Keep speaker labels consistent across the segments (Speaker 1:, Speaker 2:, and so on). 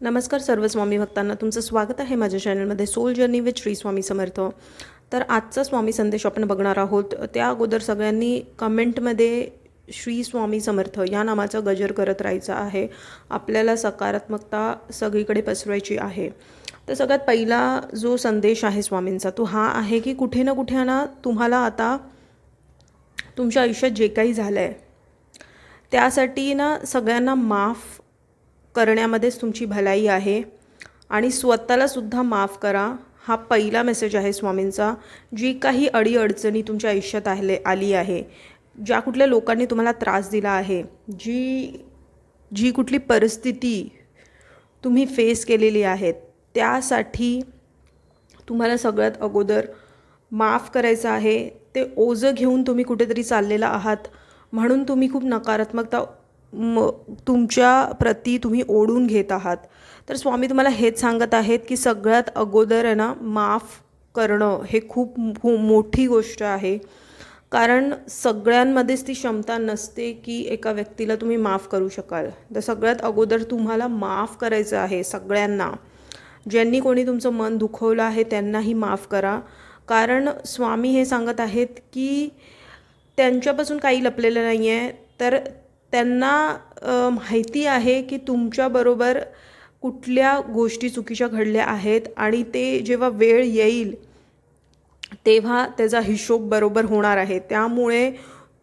Speaker 1: नमस्कार सर्व स्वामी भक्तांना, तुमचं स्वागत आहे माझ्या चॅनलमध्ये soul journey with Shri Swami Samarth. तर आजचा स्वामी संदेश आपण बघणार आहोत. त्या अगोदर सगळ्यांनी कमेंटमध्ये श्री स्वामी समर्थ या नामाचा गजर करत राहायचा आहे. आपल्याला सकारात्मकता सगळीकडे पसरवायची आहे. तर सगळ्यात पहिला जो संदेश आहे स्वामींचा तो हा आहे की कुठे ना कुठे ना तुम्हाला आता तुमच्या आयुष्यात जे काही झालं आहे त्यासाठी ना सगळ्यांना माफ करण्यामध्येच तुमची भलाई आहे आणि स्वतःलासुद्धा माफ करा. हा पहिला मेसेज आहे स्वामींचा. जी काही अडीअडचणी तुमच्या आयुष्यात आली आहे, ज्या कुठल्या लोकांनी तुम्हाला त्रास दिला आहे, जी कुठली परिस्थिती तुम्ही फेस केलेली आहे, त्यासाठी तुम्हाला सगळ्यात अगोदर माफ करायचं आहे. ते ओझं घेऊन तुम्ही कुठेतरी चाललेला आहात म्हणून तुम्ही खूप नकारात्मकता तुमच्या प्रती तुम्ही ओढून घेत आहात. तर स्वामी तुम्हाला हेच सांगत आहेत की सगळ्यात अगोदर आहे ना माफ करणं हे खूप मोठी गोष्ट आहे. कारण सगळ्यांमध्येच ती क्षमता नसते की एका व्यक्तीला तुम्ही माफ करू शकाल. तर सगळ्यात अगोदर तुम्हाला माफ करायचं आहे सगळ्यांना. ज्यांनी कोणी तुमचं मन दुखवलं आहे त्यांनाही माफ करा. कारण स्वामी हे सांगत आहेत की त्यांच्यापासून काही लपलेलं नाही आहे. तर त्यांना माहिती आहे की तुमच्याबरोबर कुठल्या गोष्टी चुकीच्या घडल्या आहेत आणि ते जेव्हा वेळ येईल तेव्हा त्याचा हिशोब बरोबर होणार आहे. त्यामुळे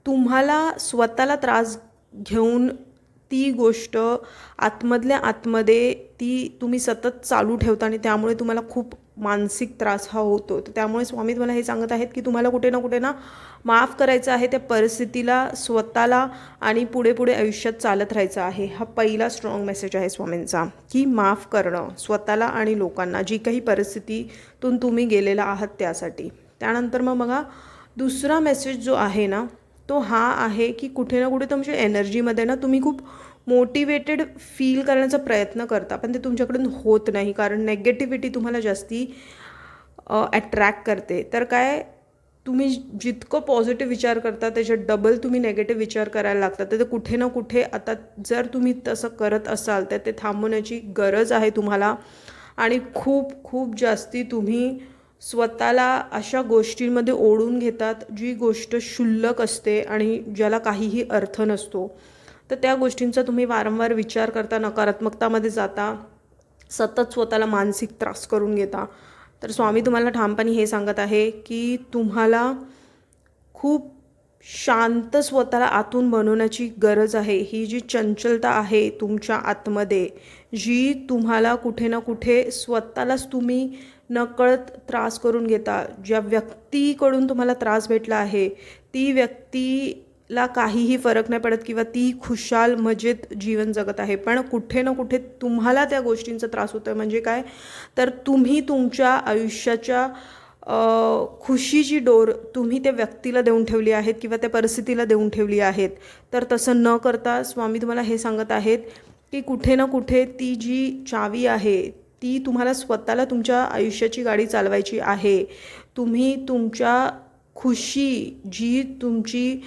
Speaker 1: तुम्हाला स्वतःला त्रास घेऊन ती गोष्ट आतमधल्या आतमध्ये ती तुम्ही सतत चालू ठेवता आणि त्यामुळे तुम्हाला खूप मानसिक त्रास हा होतो. तर त्यामुळे स्वामी तुम्हाला हे सांगत आहेत की तुम्हाला कुठे ना माफ करायचं आहे त्या परिस्थितीला, स्वतःला, आणि पुढे आयुष्यात चालत राहायचं आहे. हा पहिला स्ट्रॉंग मेसेज आहे स्वामींचा की माफ करणं स्वतःला आणि लोकांना, जी काही परिस्थितीतून तुम्ही गेलेला आहात त्यासाठी. त्यानंतर मग बघा दुसरा मेसेज जो आहे ना तो हा आहे की कुठे ना कुठे तुमच्या एनर्जीमध्ये ना तुम्ही खूप मोटिवेटेड फील करण्याचा प्रयत्न करता पण ते तुमच्याकडून होत नाही. कारण नेगेटिव्हिटी तुम्हाला जास्ती अट्रॅक्ट करते. तर काय, तुम्ही जितकं पॉझिटिव्ह विचार करता त्याच्या डबल तुम्ही नेगेटिव्ह विचार करायला लागतात. तर कुठे ना कुठे आता जर तुम्ही तसं करत असाल तर ते थांबवण्याची गरज आहे तुम्हाला. आणि खूप जास्ती तुम्ही स्वतःला अशा गोष्टींमध्ये ओढून घेतात जी गोष्ट क्षुल्लक असते आणि ज्याला काहीही अर्थ नसतो. तर त्या गोष्टींचा तुम्ही वारंवार विचार करता, नकारात्मकतामध्ये जाता, सतत स्वतःला मानसिक त्रास करून घेता. तर स्वामी तुम्हाला ठामपणे हे सांगत आहे की तुम्हाला खूप शांत स्वतःला आतून बनवण्याची गरज आहे. ही जी चंचलता आहे तुमच्या आतमध्ये, जी तुम्हाला कुठे ना कुठे स्वतःलाच तुम्ही नकळत त्रास करून घेता, ज्या व्यक्तीकडून तुम्हाला त्रास भेटला आहे ती व्यक्तीला काहीही फरक नाही पडत किंवा ती खुशाल मजेत जीवन जगत आहे, पण कुठे ना कुठे तुम्हाला त्या गोष्टींचा त्रास होतो आहे. म्हणजे काय, तर तुम्ही तुमच्या आयुष्याच्या खुशीची डोर तुम्ही त्या व्यक्तीला देऊन ठेवली आहेत किंवा त्या परिस्थितीला देऊन ठेवली आहेत. तर तसं न करता स्वामी तुम्हाला हे सांगत आहेत की कुठे ना कुठे ती जी चावी आहे ती तुम्हाला स्वतःला तुमच्या आयुष्याची गाडी चालवायची आहे. तुम्ही तुमच्या खुशी, जी तुमची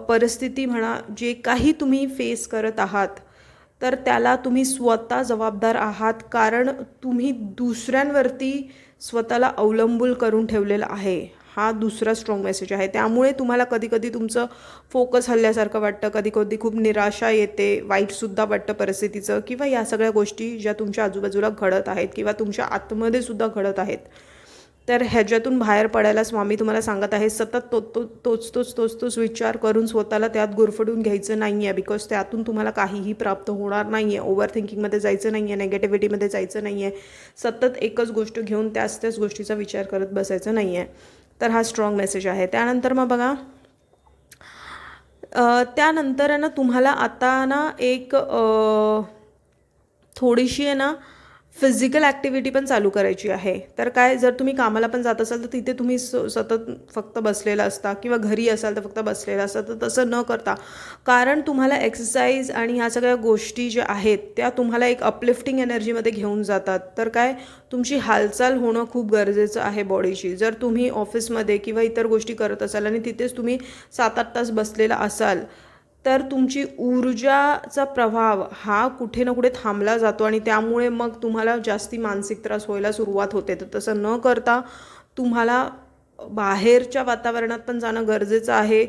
Speaker 1: परिस्थिती म्हणा, जे काही तुम्ही फेस करत आहात तर त्याला तुम्ही स्वतः जबाबदार आहात. कारण तुम्ही दुसऱ्यांवरती स्वतःला अवलंबून करून ठेवलेलं आहे. हा दुसरा स्ट्रॉंग मेसेज आहे. त्यामुळे तुम्हाला कधी तुमचं फोकस हल्ल्यासारखं वाटतं, कधी खूप निराशा येते, वाईटसुद्धा वाटतं परिस्थितीचं, किंवा या सगळ्या गोष्टी ज्या तुमच्या आजूबाजूला घडत आहेत किंवा तुमच्या आतमध्ये सुद्धा घडत आहेत. तर ह्याच्यातून बाहेर पडायला स्वामी तुम्हाला सांगत आहे सतत तोच विचार करून स्वतःला त्यात गुरफटून घ्यायचं नाही आहे. बिकॉज त्यातून तुम्हाला काहीही प्राप्त होणार नाही आहे. ओव्हर थिंकिंगमध्ये जायचं नाही आहे, नेगेटिव्हिटीमध्ये जायचं नाही आहे, सतत एकच गोष्ट घेऊन त्याच गोष्टीचा विचार करत बसायचं नाही आहे. तर हा स्ट्रॉंग मेसेज आहे. त्यानंतर मग बघा त्यानंतर आहे ना तुम्हाला आता ना एक थोडीशी आहे ना फिजिकल ॲक्टिव्हिटी पण चालू करायची आहे. तर काय, जर तुम्ही कामाला पण जात असाल तर तिथे तुम्ही सतत फक्त बसलेला असता किंवा घरी असाल तर फक्त बसलेला असता, तर तसं न करता, कारण तुम्हाला एक्सरसाइज आणि ह्या सगळ्या गोष्टी ज्या आहेत त्या तुम्हाला एक अपलिफ्टिंग एनर्जीमध्ये घेऊन जातात. तर काय, तुमची हालचाल होणं खूप गरजेचं आहे बॉडीची. जर तुम्ही ऑफिसमध्ये किंवा इतर गोष्टी करत असाल आणि तिथेच तुम्ही 7-8 तास बसलेला असाल तर तुमची ऊर्जाचा प्रभाव हा कुठे ना कुठे थांबला जातो आणि त्यामुळे मग तुम्हाला जास्ती मानसिक त्रास व्हायला सुरुवात होते. तर तसं न करता तुम्हाला बाहेरच्या वातावरणात पण जाणं गरजेचं आहे.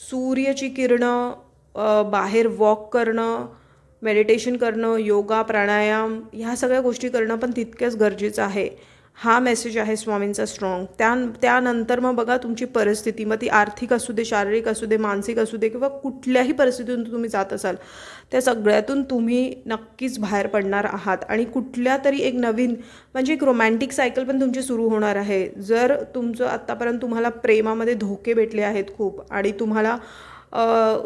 Speaker 1: सूर्याची किरणं, बाहेर वॉक करणं, मेडिटेशन करणं, योगा, प्राणायाम ह्या सगळ्या गोष्टी करणं पण तितकंच गरजेचं आहे. हा मेसेज आहे स्वामींचा स्ट्रॉंग. त्यानंतर मग बघा तुमची परिस्थिती, मग ती आर्थिक असू दे, शारीरिक असू दे, मानसिक असू दे किंवा कुठल्याही परिस्थितीतून तुम्ही जात असाल, त्या सगळ्यातून तुम्ही नक्कीच बाहेर पडणार आहात आणि कुठल्या तरी एक नवीन म्हणजे एक रोमॅन्टिक सायकल पण तुमची सुरू होणार आहे. जर तुमचं आत्तापर्यंत तुम्हाला प्रेमामध्ये धोके भेटले आहेत खूप आणि तुम्हाला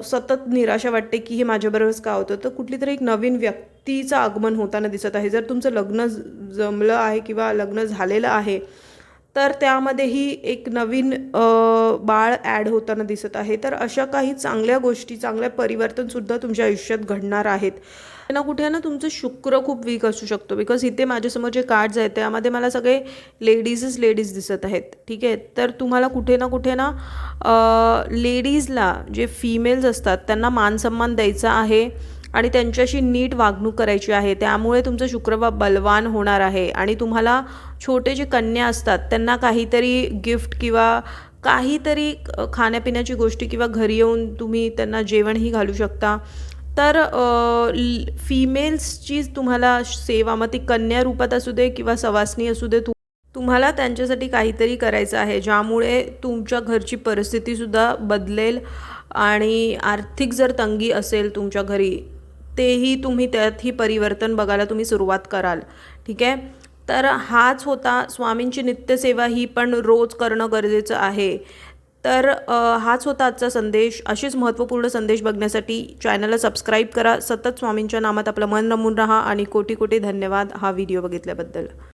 Speaker 1: सतत निराशा वाटते की हे माझ्याबरोबरच का होतं, तर कुठली तरी एक नवीन व्यक्तीचं आगमन होताना दिसत आहे. जर तुमचं लग्न जमलं आहे किंवा लग्न झालेलं आहे तर त्यामध्येही एक नवीन बाळ ॲड होताना दिसत आहे. तर अशा काही चांगल्या गोष्टी, चांगल्या परिवर्तनसुद्धा तुमच्या आयुष्यात घडणार आहेत. ना कुठे ना तुमचं शुक्र खूप वीक असू शकतो, बिकॉज इथे माझ्यासमोर जे कार्ड्स आहेत त्यामध्ये मला सगळे लेडीज दिसत आहेत. ठीक आहे, तर तुम्हाला कुठे ना लेडीजला जे फिमेल्स असतात त्यांना मानसन्मान द्यायचा आहे आणि त्यांच्याशी नीट वागणूक करायची आहे. त्यामुळे तुमचं शुक्र बलवान होणार आहे आणि तुम्हाला छोटे जे कन्या असतात त्यांना काहीतरी गिफ्ट किंवा काहीतरी खाण्यापिण्याची गोष्टी किंवा घरी येऊन तुम्ही त्यांना जेवणही घालू शकता. तर फिमेल्सची तुम्हाला सेवा, मग ती कन्या रूपात असू दे किंवा सवासनी असू दे, तुम्हाला त्यांच्यासाठी काहीतरी करायचं आहे ज्यामुळे तुमच्या घरची परिस्थितीसुद्धा बदलेल आणि आर्थिक जर तंगी असेल तुमच्या घरी तेही तुम्ही त्यातही परिवर्तन बघायला तुम्ही सुरुवात कराल. ठीक आहे, तर हाच होता स्वामींची नित्यसेवा, ही पण रोज करणं गरजेचं आहे. तर हाच होता आजचा संदेश. असेच महत्त्वपूर्ण संदेश बघण्यासाठी चॅनलला सबस्क्राईब करा. सतत स्वामींच्या नामात आपलं मन रमून राहा आणि कोटी कोटी धन्यवाद हा व्हिडिओ बघितल्याबद्दल.